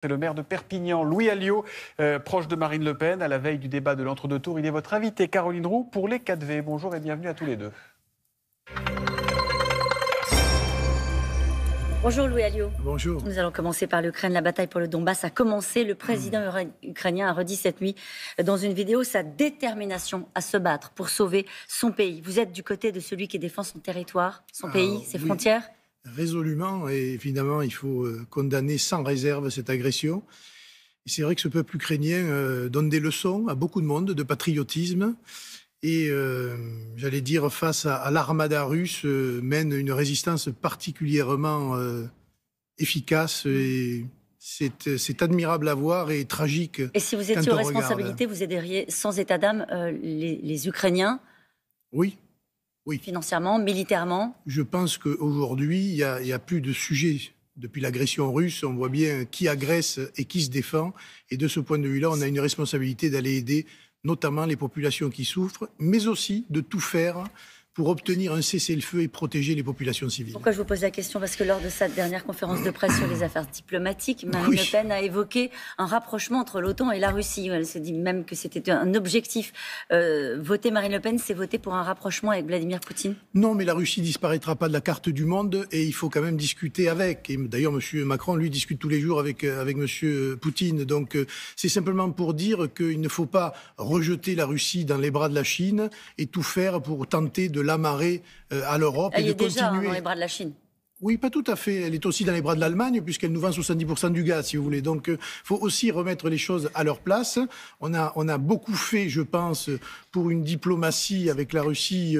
C'est le maire de Perpignan, Louis Alliot, proche de Marine Le Pen, à la veille du débat de l'entre-deux tours. Il est votre invité, Caroline Roux, pour les 4V. Bonjour et bienvenue à tous les deux. Bonjour Louis Alliot. Bonjour. Nous allons commencer par l'Ukraine. La bataille pour le Donbass a commencé. Le président ukrainien a redit cette nuit dans une vidéo sa détermination à se battre pour sauver son pays. Vous êtes du côté de celui qui défend son territoire, son pays, ses frontières ? Résolument, et évidemment, il faut condamner sans réserve cette agression. Et c'est vrai que ce peuple ukrainien donne des leçons à beaucoup de monde de patriotisme. Et j'allais dire, face à l'armada russe, mène une résistance particulièrement efficace. Et c'est admirable à voir et tragique. Et si vous étiez aux responsabilités, vous aideriez sans état d'âme les Ukrainiens ? Oui. Financièrement, militairement ? Je pense qu'aujourd'hui, il y a plus de sujet. Depuis l'agression russe, on voit bien qui agresse et qui se défend. Et de ce point de vue-là, on a une responsabilité d'aller aider notamment les populations qui souffrent, mais aussi de tout faire pour obtenir un cessez-le-feu et protéger les populations civiles. Pourquoi je vous pose la question ? Parce que lors de sa dernière conférence de presse sur les affaires diplomatiques, Marine Le Pen a évoqué un rapprochement entre l'OTAN et la Russie. Elle se dit même que c'était un objectif. Voter Marine Le Pen, c'est voter pour un rapprochement avec Vladimir Poutine ? Non, mais la Russie disparaîtra pas de la carte du monde et il faut quand même discuter avec. Et d'ailleurs, M. Macron, lui, discute tous les jours avec M. Poutine. Donc, c'est simplement pour dire qu'il ne faut pas rejeter la Russie dans les bras de la Chine et tout faire pour tenter de l'amarrer à l'Europe et de continuer. Elle est déjà dans les bras de la Chine. Oui, pas tout à fait. Elle est aussi dans les bras de l'Allemagne, puisqu'elle nous vend 70% du gaz, si vous voulez. Donc, il faut aussi remettre les choses à leur place. On a beaucoup fait, je pense, pour une diplomatie avec la Russie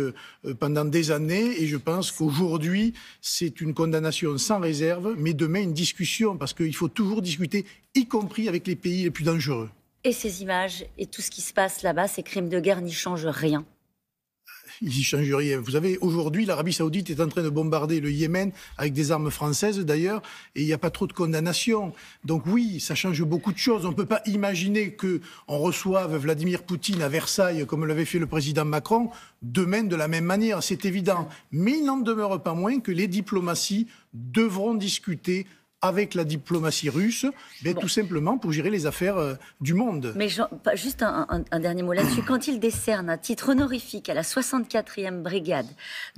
pendant des années. Et je pense qu'aujourd'hui, c'est une condamnation sans réserve, mais demain, une discussion, parce qu'il faut toujours discuter, y compris avec les pays les plus dangereux. Et ces images et tout ce qui se passe là-bas, ces crimes de guerre n'y changent rien. Il n'y change rien. Vous savez, aujourd'hui, l'Arabie Saoudite est en train de bombarder le Yémen avec des armes françaises, d'ailleurs, et il n'y a pas trop de condamnation. Donc oui, ça change beaucoup de choses. On ne peut pas imaginer qu'on reçoive Vladimir Poutine à Versailles, comme l'avait fait le président Macron, demain de la même manière. C'est évident. Mais il n'en demeure pas moins que les diplomaties devront discuter avec la diplomatie russe, tout simplement pour gérer les affaires du monde. Mais juste un dernier mot là-dessus. Quand il décerne un titre honorifique à la 64e brigade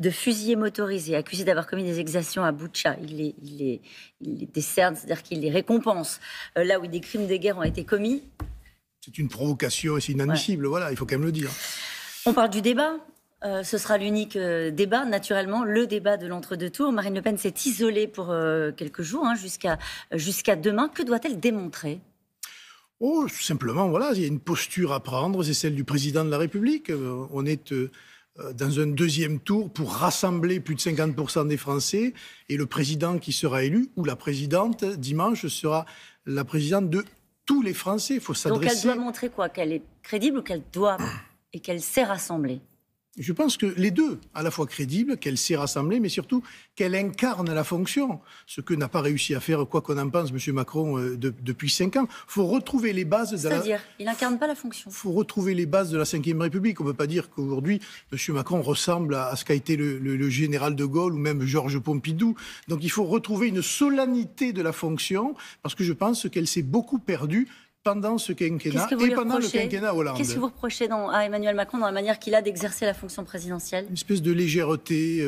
de fusiliers motorisés accusés d'avoir commis des exactions à Boutcha, il les décerne, c'est-à-dire qu'il les récompense là où des crimes de guerre ont été commis. C'est une provocation et c'est inadmissible, voilà, il faut quand même le dire. On parle du débat. Ce sera l'unique débat, naturellement, le débat de l'entre-deux tours. Marine Le Pen s'est isolée pour quelques jours, jusqu'à demain. Que doit-elle démontrer ? Tout simplement, voilà, il y a une posture à prendre, c'est celle du président de la République. On est dans un deuxième tour pour rassembler plus de 50% des Français. Et le président qui sera élu, ou la présidente, dimanche, sera la présidente de tous les Français. Il faut s'adresser... Donc elle doit montrer quoi ? Qu'elle est crédible ou qu'elle doit et qu'elle sait rassembler ? Je pense que les deux, à la fois crédible, qu'elle sait rassembler, mais surtout qu'elle incarne la fonction. Ce que n'a pas réussi à faire, quoi qu'on en pense, M. Macron, depuis 5 ans. Il faut retrouver les bases de C'est-à-dire, il n'incarne pas la fonction. Il faut retrouver les bases de la Ve République. On ne peut pas dire qu'aujourd'hui, M. Macron ressemble à ce qu'a été le général de Gaulle ou même Georges Pompidou. Donc il faut retrouver une solennité de la fonction, parce que je pense qu'elle s'est beaucoup perdue pendant ce quinquennat et pendant le quinquennat Hollande. Qu'est-ce que vous reprochez à Emmanuel Macron dans la manière qu'il a d'exercer la fonction présidentielle ? Une espèce de légèreté,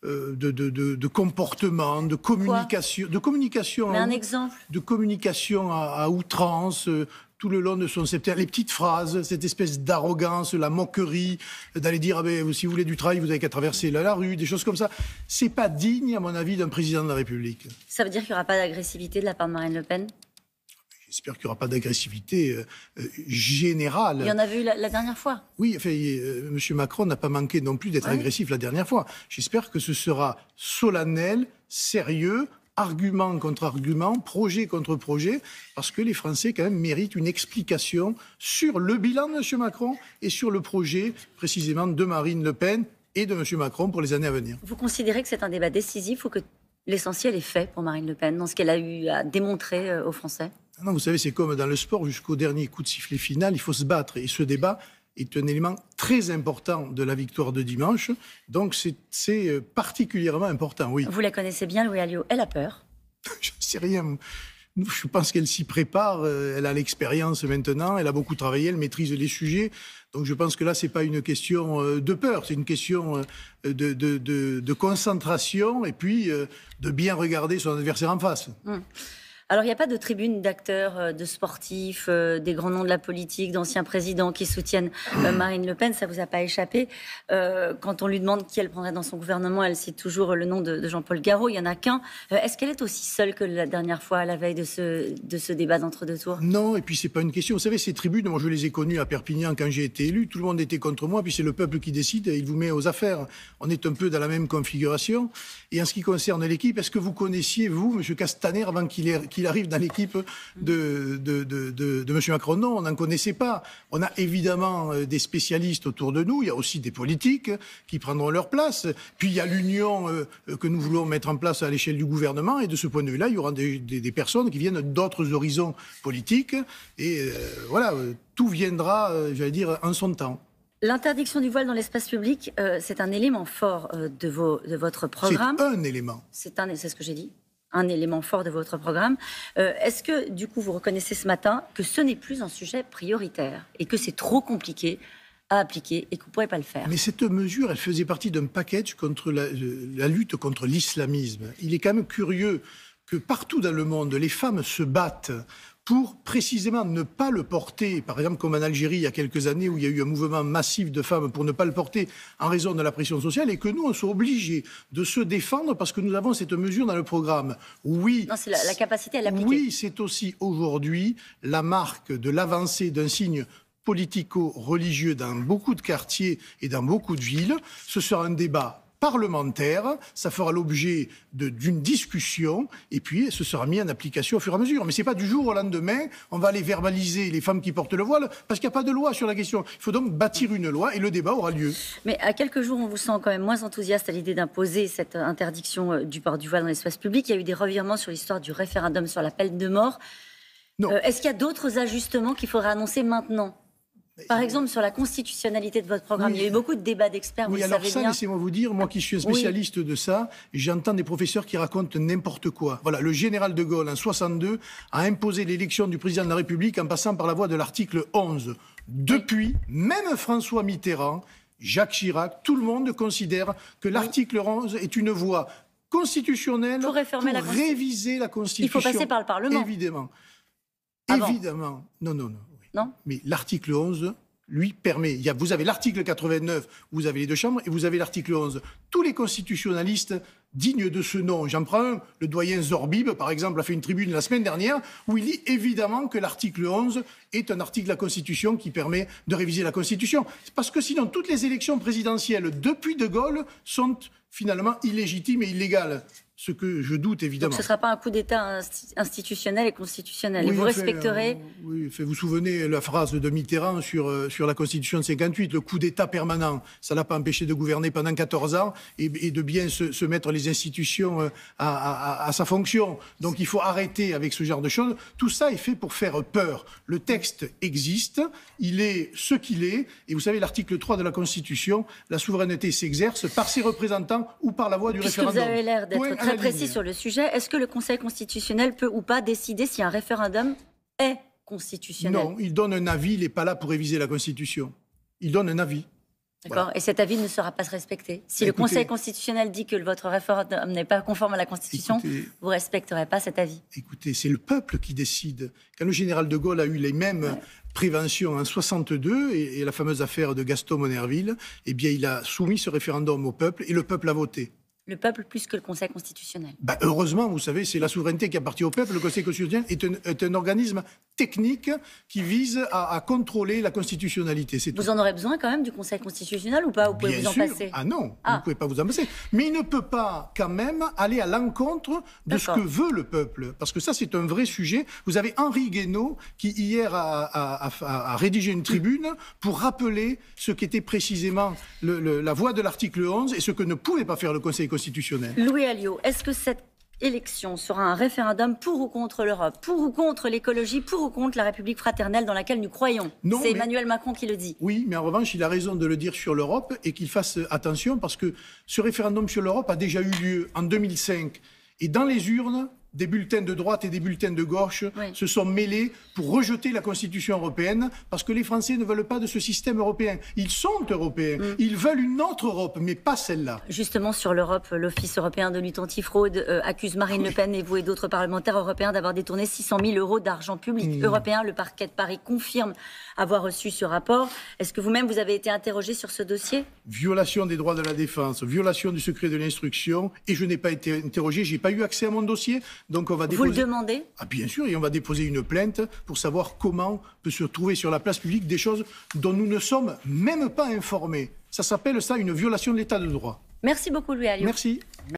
de comportement, de communication. Mais un exemple ? De communication à outrance, tout le long de son septennat. Les petites phrases, cette espèce d'arrogance, la moquerie, d'aller dire si vous voulez du travail, vous n'avez qu'à traverser la rue, des choses comme ça. C'est pas digne, à mon avis, d'un président de la République. Ça veut dire qu'il n'y aura pas d'agressivité de la part de Marine Le Pen ? J'espère qu'il n'y aura pas d'agressivité générale. Il y en a vu la dernière fois. Oui, M. Macron n'a pas manqué non plus d'être agressif la dernière fois. J'espère que ce sera solennel, sérieux, argument contre argument, projet contre projet, parce que les Français, quand même, méritent une explication sur le bilan de M. Macron et sur le projet, précisément, de Marine Le Pen et de M. Macron pour les années à venir. Vous considérez que c'est un débat décisif ou que l'essentiel est fait pour Marine Le Pen dans ce qu'elle a eu à démontrer aux Français ? Non, vous savez, c'est comme dans le sport, jusqu'au dernier coup de sifflet final, il faut se battre. Et ce débat est un élément très important de la victoire de dimanche. Donc c'est particulièrement important, oui. Vous la connaissez bien, Louis Alliot. Elle a peur ? Je ne sais rien. Je pense qu'elle s'y prépare, elle a l'expérience maintenant, elle a beaucoup travaillé, elle maîtrise les sujets. Donc je pense que là, c'est pas une question de peur, c'est une question de concentration et puis de bien regarder son adversaire en face. Alors, il n'y a pas de tribune d'acteurs, de sportifs, des grands noms de la politique, d'anciens présidents qui soutiennent Marine Le Pen. Ça ne vous a pas échappé. Quand on lui demande qui elle prendrait dans son gouvernement, elle cite toujours le nom de Jean-Paul Garot. Il n'y en a qu'un. Est-ce qu'elle est aussi seule que la dernière fois, à la veille de ce débat d'entre-deux tours? Non, et puis c'est pas une question. Vous savez, ces tribunes, moi je les ai connues à Perpignan quand j'ai été élu. Tout le monde était contre moi, puis c'est le peuple qui décide et il vous met aux affaires. On est un peu dans la même configuration. Et en ce qui concerne l'équipe, est-ce que vous connaissiez, vous, M. Castaner, avant qu'il arrive dans l'équipe de M. Macron? Non, on n'en connaissait pas. On a évidemment des spécialistes autour de nous. Il y a aussi des politiques qui prendront leur place. Puis il y a l'union que nous voulons mettre en place à l'échelle du gouvernement. Et de ce point de vue-là, il y aura des personnes qui viennent d'autres horizons politiques. Et voilà, tout viendra, j'allais dire, en son temps. L'interdiction du voile dans l'espace public, c'est un élément fort de votre programme. C'est un élément. C'est ce que j'ai dit. Un élément fort de votre programme. Est-ce que, du coup, vous reconnaissez ce matin que ce n'est plus un sujet prioritaire et que c'est trop compliqué à appliquer et que vous ne pourrez pas le faire? Mais cette mesure, elle faisait partie d'un package contre la lutte contre l'islamisme. Il est quand même curieux que partout dans le monde, les femmes se battent pour précisément ne pas le porter, par exemple comme en Algérie il y a quelques années où il y a eu un mouvement massif de femmes pour ne pas le porter en raison de la pression sociale, et que nous, on soit obligés de se défendre parce que nous avons cette mesure dans le programme. Oui, non, c'est la capacité à l'appliquer. Oui, c'est aussi aujourd'hui la marque de l'avancée d'un signe politico-religieux dans beaucoup de quartiers et dans beaucoup de villes. Ce sera un débat parlementaire, ça fera l'objet d'une discussion et puis ce sera mis en application au fur et à mesure. Mais c'est pas du jour au lendemain, on va aller verbaliser les femmes qui portent le voile parce qu'il n'y a pas de loi sur la question. Il faut donc bâtir une loi et le débat aura lieu. Mais à quelques jours, on vous sent quand même moins enthousiaste à l'idée d'imposer cette interdiction du port du voile dans l'espace public. Il y a eu des revirements sur l'histoire du référendum sur la peine de mort. Est-ce qu'il y a d'autres ajustements qu'il faudra annoncer maintenant ? Par exemple, sur la constitutionnalité de votre programme, il y a eu beaucoup de débats d'experts, vous le savez bien. Oui, alors ça, laissez-moi vous dire, moi qui suis un spécialiste de ça, j'entends des professeurs qui racontent n'importe quoi. Voilà, le général de Gaulle, en 62, a imposé l'élection du président de la République en passant par la voie de l'article 11. Depuis, même François Mitterrand, Jacques Chirac, tout le monde considère que l'article 11 est une voie constitutionnelle pour réviser la Constitution. Il faut passer par le Parlement. Évidemment. Avant. Évidemment. Non. Non. Mais l'article 11, lui, permet... Vous avez l'article 89, vous avez les deux chambres, et vous avez l'article 11. Tous les constitutionnalistes dignes de ce nom, j'en prends un, le doyen Zorbib, par exemple, a fait une tribune la semaine dernière, où il dit évidemment que l'article 11 est un article de la Constitution qui permet de réviser la Constitution. Parce que sinon, toutes les élections présidentielles depuis De Gaulle sont finalement illégitimes et illégales. Ce que je doute, évidemment. Donc ce ne sera pas un coup d'État institutionnel et constitutionnel. Oui, et vous respecterez... vous vous souvenez la phrase de Mitterrand sur la Constitution de 58, le coup d'État permanent. Ça ne l'a pas empêché de gouverner pendant 14 ans et de bien se mettre les institutions à sa fonction. Donc il faut arrêter avec ce genre de choses. Tout ça est fait pour faire peur. Le texte existe, il est ce qu'il est. Et vous savez, l'article 3 de la Constitution, la souveraineté s'exerce par ses représentants ou par la voie du référendum. Vous avez l'air d'être très précis sur le sujet. Est-ce que le Conseil constitutionnel peut ou pas décider si un référendum est constitutionnel? Non, il donne un avis, il n'est pas là pour réviser la Constitution. Il donne un avis. D'accord. Voilà. Et cet avis ne sera pas respecté. Si le Conseil constitutionnel dit que votre référendum n'est pas conforme à la Constitution, vous ne respecterez pas cet avis. Écoutez, c'est le peuple qui décide. Quand le général de Gaulle a eu les mêmes préventions en 62 et la fameuse affaire de Gaston Monnerville, eh bien, il a soumis ce référendum au peuple et le peuple a voté. Le peuple plus que le Conseil constitutionnel. Heureusement, vous savez, c'est la souveraineté qui appartient au peuple. Le Conseil constitutionnel est un organisme technique qui vise à contrôler la constitutionnalité. Vous en aurez besoin quand même du Conseil constitutionnel ou pas? Vous pouvez vous en passer? Ah non, vous ne pouvez pas vous en passer. Mais il ne peut pas quand même aller à l'encontre de ce que veut le peuple. Parce que ça, c'est un vrai sujet. Vous avez Henri Guénaud qui, hier, a rédigé une tribune pour rappeler ce qu'était précisément la voie de l'article 11 et ce que ne pouvait pas faire le Conseil constitutionnel. Louis Alliot, est-ce que cette élection sera un référendum pour ou contre l'Europe, pour ou contre l'écologie, pour ou contre la République fraternelle dans laquelle nous croyons? C'est Emmanuel Macron qui le dit. Oui, mais en revanche, il a raison de le dire sur l'Europe et qu'il fasse attention parce que ce référendum sur l'Europe a déjà eu lieu en 2005. Et dans les urnes, des bulletins de droite et des bulletins de gauche Oui. se sont mêlés pour rejeter la Constitution européenne, parce que les Français ne veulent pas de ce système européen. Ils sont européens, ils veulent une autre Europe, mais pas celle-là. Justement, sur l'Europe, l'Office européen de lutte antifraude accuse Marine Le Pen et vous et d'autres parlementaires européens d'avoir détourné 600 000 euros d'argent public européen. Le parquet de Paris confirme avoir reçu ce rapport. Est-ce que vous-même, vous avez été interrogé sur ce dossier? Violation des droits de la défense, violation du secret de l'instruction, et je n'ai pas été interrogé, j'ai pas eu accès à mon dossier, donc on va déposer... Vous le demandez? Ah bien sûr, et on va déposer une plainte pour savoir comment peut se trouver sur la place publique des choses dont nous ne sommes même pas informés. Ça s'appelle ça une violation de l'état de droit. Merci beaucoup, Louis Alliot. Merci.